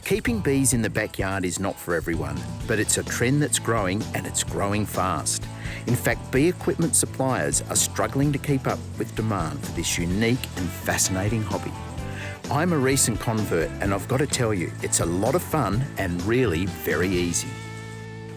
Keeping bees in the backyard is not for everyone, but it's a trend that's growing and it's growing fast. In fact, bee equipment suppliers are struggling to keep up with demand for this unique and fascinating hobby. I'm a recent convert and I've got to tell you, it's a lot of fun and really very easy.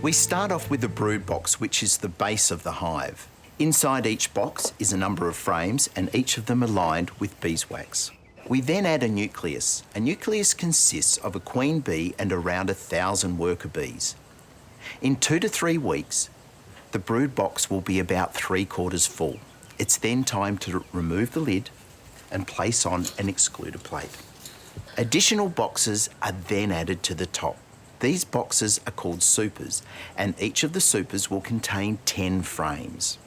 We start off with the brood box, which is the base of the hive. Inside each box is a number of frames and each of them are lined with beeswax. We then add a nucleus. A nucleus consists of a queen bee and around 1,000 worker bees. In 2 to 3 weeks, the brood box will be about 3/4 full. It's then time to remove the lid and place on an excluder plate. Additional boxes are then added to the top. These boxes are called supers, and each of the supers will contain 10 frames.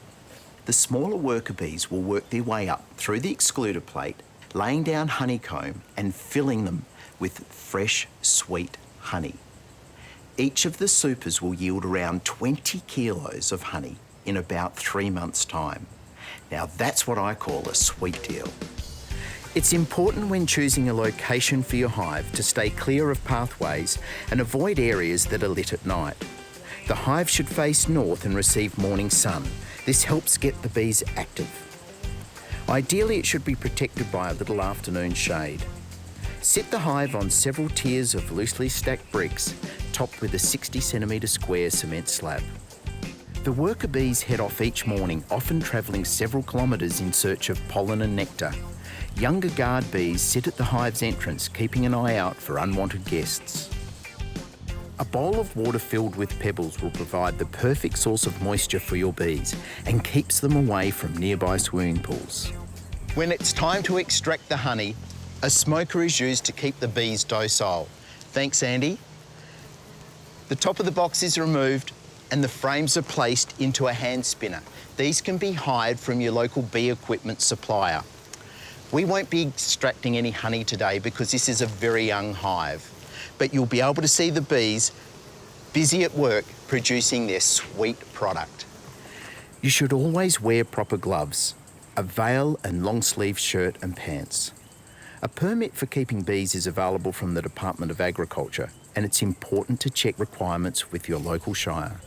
The smaller worker bees will work their way up through the excluder plate, laying down honeycomb and filling them with fresh, sweet honey. Each of the supers will yield around 20 kilos of honey in about 3 months' time. Now that's what I call a sweet deal. It's important when choosing a location for your hive to stay clear of pathways and avoid areas that are lit at night. The hive should face north and receive morning sun. This helps get the bees active. Ideally, it should be protected by a little afternoon shade. Set the hive on several tiers of loosely stacked bricks, topped with a 60cm square cement slab. The worker bees head off each morning, often travelling several kilometres in search of pollen and nectar. Younger guard bees sit at the hive's entrance, keeping an eye out for unwanted guests. A bowl of water filled with pebbles will provide the perfect source of moisture for your bees and keeps them away from nearby swimming pools. When it's time to extract the honey, a smoker is used to keep the bees docile. Thanks, Andy. The top of the box is removed and the frames are placed into a hand spinner. These can be hired from your local bee equipment supplier. We won't be extracting any honey today because this is a very young hive, but you'll be able to see the bees busy at work producing their sweet product. You should always wear proper gloves, a veil and long-sleeve shirt and pants. A permit for keeping bees is available from the Department of Agriculture, and it's important to check requirements with your local shire.